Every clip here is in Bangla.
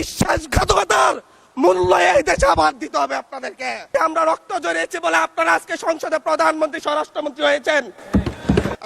বিশ্বাসঘাতকতার মূল্য এই দেশে আবার দিতে হবে আপনাদেরকে। আমরা রক্ত জড়িয়েছি বলে আপনারা আজকে সংসদে প্রধানমন্ত্রী স্বরাষ্ট্রমন্ত্রী হয়েছেন।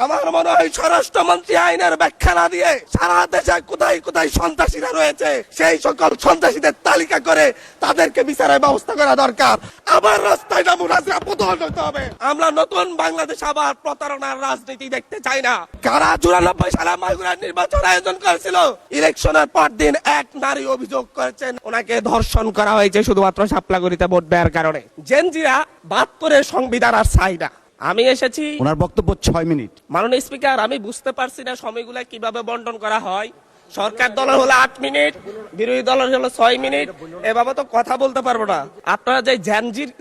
আমার মনে হয় স্বরাষ্ট্রমন্ত্রী আইনের ব্যাখ্যা না দিয়ে সারা দেশে কোথায় কোথায় সন্ত্রাসীরা রয়েছে সেই সকল সন্ত্রাসীদের তালিকা করে তাদেরকে বিচারের ব্যবস্থা করা দরকার। আবার রাস্তায় নামুন, হাসিনা পতন হতে হবে। আমরা নতুন বাংলাদেশ আবার প্রতারণার রাজনীতি দেখতে চাই না। কারা 94 সালে মাগুরার নির্বাচন আয়োজন করেছিল, ইলেকশনের পর দিন এক নারী অভিযোগ করেছেন ওনাকে ধর্ষণ করা হয়েছে শুধুমাত্র শাপলাগুড়িতে ভোট দেওয়ার কারণে। জেনজিরা 72-এর সংবিধান আর চাই না। আমি এসেছি, ওনার বক্তব্য 6 মিনিট। মাননীয় স্পিকার, আমি বুঝতে পারছি না সময়গুলো কিভাবে বন্টন করা হয়। সরকার দলের হলো 8 মিনিট, বিরোধী দলের হলো 6 মিনিট। এভাবে তো কথা বলতে পারবো না। আপনারা যে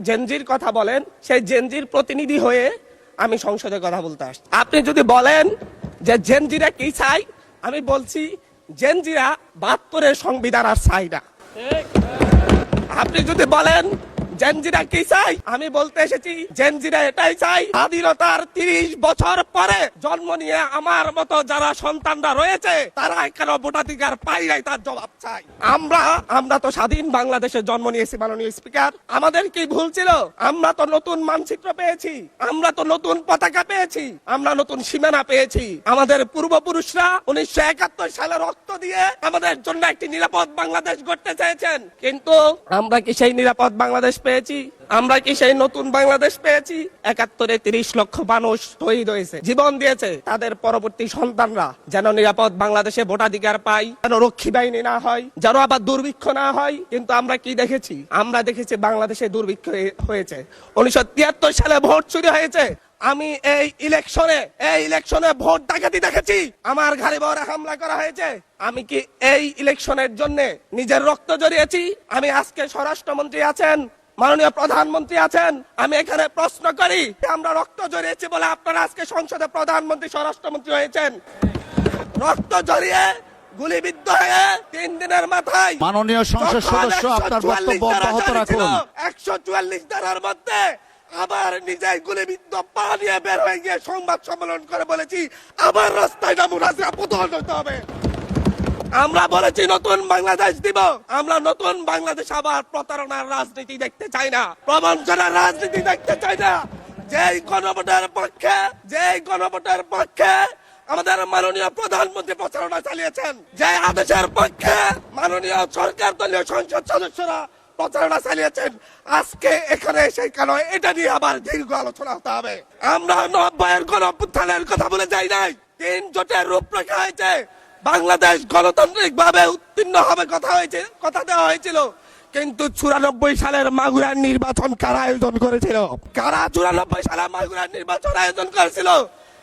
জেনজির কথা বলেন, সেই জেনজির প্রতিনিধি হয়ে আমি সংসদে কথা বলতে আসছি। আপনি যদি বলেন যে জেনজিরা কি চাই, আমি বলছি জেনজিরা 72-এর সংবিধান আর চাই না। আপনি যদি বলেন জেনজিরা কি চাই, আমি বলতে এসেছি জেনজিরা এটাই চাই, স্বাধীনতার 30 বছর পরে জন্ম নিয়ে আমার মতো যারা সন্তানরা রয়েছে তারা কেন ভোটাধিকার পাই নাই তার জবাব চাই। আমরা তো স্বাধীন বাংলাদেশে জন্ম নিয়েছি মাননীয় স্পিকার। আমাদের কি ভুল ছিল? আমরা তো নতুন মানচিত্র পেয়েছি, আমরা তো নতুন পতাকা পেয়েছি, আমরা নতুন সীমানা পেয়েছি। আমাদের পূর্বপুরুষরা 1971 সালে রক্ত দিয়ে আমাদের জন্য একটি নিরাপদ বাংলাদেশ গড়তে চেয়েছেন, কিন্তু আমরা কি সেই নিরাপদ বাংলাদেশ পেয়েছি? আমরা কি সেই নতুন বাংলাদেশ পেয়েছি? 71-এ 30 লক্ষ মানুষ শহীদ হয়েছে, জীবন দিয়েছে তাদের পরবর্তী সন্তানরা যেন নিরাপদ বাংলাদেশে ভোটাধিকার পায়, যেন রক্ষী বাহিনী না হয়, যেন আবার দুর্ভিক্ষ না হয়। কিন্তু আমরা কি দেখেছি? আমরা দেখেছি বাংলাদেশে দুর্ভিক্ষ হয়েছে। 1973 সালে ভোট চুরি হয়েছে। আমি এই ইলেকশনে ভোট ডাকাতি দেখেছি, আমার ঘরে বড় হামলা করা হয়েছে। আমি কি এই ইলেকশনের জন্য নিজের রক্ত জড়িয়েছি? আমি আজকে স্বরাষ্ট্রমন্ত্রী আছেন, মাননীয় প্রধানমন্ত্রী আছেন, আমি এখানে প্রশ্ন করি, আমরা রক্ত জড়িয়েছি বলে আপনারা আজকে সংসদে প্রধানমন্ত্রী স্বরাষ্ট্রমন্ত্রী হয়েছেন। রক্ত জড়িয়ে গুলিবিদ্ধ হয়ে 3 দিনের মাথায় মাননীয় সংসদ সদস্য আপনার বক্তব্য অব্যাহত রাখুন। 144 ধারার মধ্যে আবার নিজে গুলিবিদ্ধ পা নিয়ে বের হয়ে গিয়ে সংবাদ সম্মেলন করে বলেছি আবার রাস্তায় নামুন, হাসিনা পতন হতে হবে। আমরা বলেছি নতুন বাংলাদেশ দিব। আমরা নতুন বাংলাদেশ আবার প্রতারণার রাজনীতি দেখতে চাই না, প্রবঞ্চনার রাজনীতি দেখতে চাই না। যেই গণভোটের পক্ষে আমাদের মাননীয় প্রধানমন্ত্রী প্রচারণা চালিয়েছেন, যে আদেশের পক্ষে মাননীয় সরকার দলীয় সংসদ সদস্যরা প্রচারণা চালিয়েছেন, আজকে এখানে সেই কারণে এটা নিয়ে আবার দীর্ঘ আলোচনা হতে হবে। আমরা 90-এর গণঅভ্যুত্থানের কথা বলে যাই নাই। 3 জোটের রূপরেখা হয়েছে, বাংলাদেশ গণতান্ত্রিক ভাবে উত্তীর্ণ হবে কথা দেওয়া হয়েছিল। কিন্তু 94 সালের মাগুরার নির্বাচন কারা আয়োজন করেছিল? কারা 94 সালে মাগুরার নির্বাচন আয়োজন করেছিল?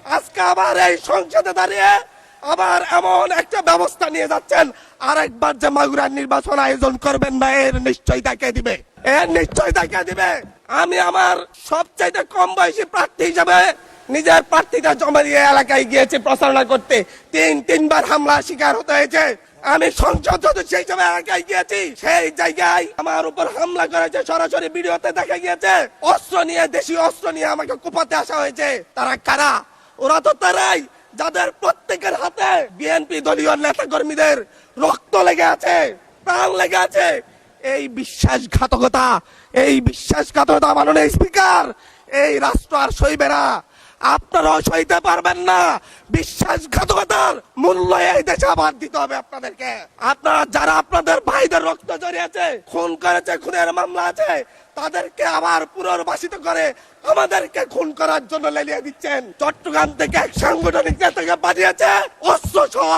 আজকে আবার এই সংসদে দাঁড়িয়ে আবার এমন একটা ব্যবস্থা নিয়ে যাচ্ছেন, আরেকবার যে মাগুরার নির্বাচন আয়োজন করবেন না, এর নিশ্চয়তা কে দিবে? আমি আমার সবচাইতে কম বয়সী প্রার্থী হিসেবে নিজের প্রার্থীটা জমা দিয়ে এলাকায় গিয়েছি প্রচারণা করতে। 3বার হামলা শিকার হতে হয়েছে। আমি সংসদ সদস্য হিসেবে এলাকায় গিয়েছি, সেই জায়গায় আমার উপর হামলা করেছে, সরাসরি ভিডিওতে দেখা গিয়েছে। দেশীয় অস্ত্র নিয়ে আমাকে কোপাতে আসা হয়েছে। তারা কারা? ওরা তো তারাই যাদের প্রত্যেকের হাতে বিএনপি দলীয় নেতা কর্মীদের রক্ত লেগে আছে, প্রাণ লেগে আছে। এই বিশ্বাসঘাতকতা মাননীয় স্পিকার, এই রাষ্ট্র আর সইবে না, আপনারাও সইতে পারবেন না। বিশ্বাসঘাতকতার মূল্য এই দেশে আবার দিতে হবে আপনাদেরকে। আপনারা যারা আপনাদের ভাইদের রক্ত জড়িয়েছে, খুন করেছে, খুনের মামলা আছে, তাদেরকে আবার পুনর্বাসিত করে আমাদেরকে খুন করার জন্য লেলিয়ে দিচ্ছেন। চট্টগ্রাম থেকে এক সাংগঠনিক নেতাকে পাঠিয়েছে অস্ত্র সহ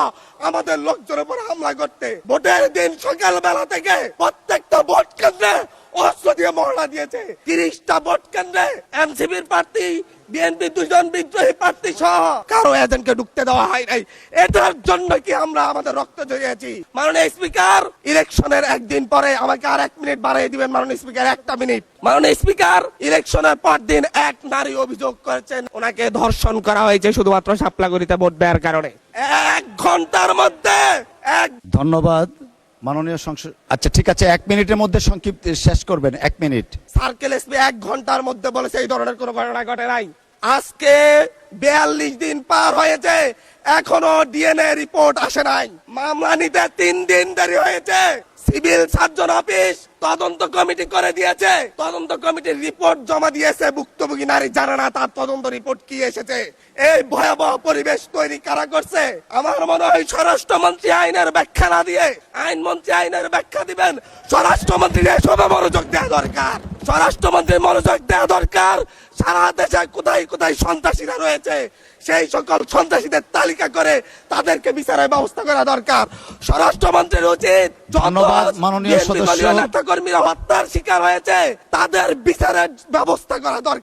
আমাদের লোকজনের উপর হামলা করতে। ভোটের দিন সকালবেলা থেকে প্রত্যেকটা ভোট কেন্দ্রে অস্ত্র দিয়ে মহড়া দিয়েছে। 30টা ভোট কেন্দ্রে এনসিপির প্রার্থী, বিএনপি 2 জন বিদ্রোহী প্রার্থী সহ কারো এজেন্টকে ঢুকতে দেওয়া হয় নাই। এটার জন্য কি আমরা আমাদের রক্ত জড়িয়েছি? মাননীয় স্পিকার, ইলেকশনের একদিন পরে আমাকে আর 1 মিনিট বাড়িয়ে দিবেন মাননীয় স্পিকার, 1টা মিনিট। মাননীয় স্পিকার, ইলেকশনের পর দিন এক নারী অভিযোগ করেছেন ওনাকে ধর্ষণ করা হয়েছে শুধুমাত্র শাপলাগুড়িতে ভোট দেওয়ার কারণে। 1 ঘন্টার মধ্যে ধন্যবাদ মাননীয় সংসদ। আচ্ছা ঠিক আছে, 1 মিনিটের মধ্যে সংক্ষিপ্ত শেষ করবেন। 1 মিনিট। সার্কেল এসপি 1 ঘন্টার মধ্যে বলেছে এই ধরনের কোনো ঘটনা ঘটে নাই। আজকে 42 দিন পার হয়েছে, এখনো ডিএনএ রিপোর্ট আসে নাই। মামলা নিতে 3 দিন দেরি হয়েছে। সিভিল সার্জন অফিস তদন্ত কমিটি করে দিয়েছে, তদন্ত কমিটির রিপোর্ট জমা দিয়েছে, ভুক্তভোগী নারী জানে না তার তদন্ত রিপোর্ট কি এসেছে। এই ভয়াবহ পরিবেশ তৈরি কারা করছে? আমার মনে হয় স্বরাষ্ট্রমন্ত্রী আইনের ব্যাখ্যা না দিয়ে আইনমন্ত্রী আইনের ব্যাখ্যা দিবেন। স্বরাষ্ট্রমন্ত্রীর এসবে মনোযোগ দেওয়া দরকার, স্বরাষ্ট্রমন্ত্রীর মনোযোগ দেওয়া দরকার। সারা দেশে কোথায় কোথায় সন্ত্রাসীরা রয়েছে সেই সকল সন্ত্রাসীদের তালিকা করে তাদেরকে বিচারের ব্যবস্থা করা দরকার। স্বরাষ্ট্রমন্ত্রীর উচিত ধন্যবাদ, মাননীয় সদস্য। নেতা কর্মীরা হত্যার শিকার হয়েছে তাদের বিচারের ব্যবস্থা করা দরকার।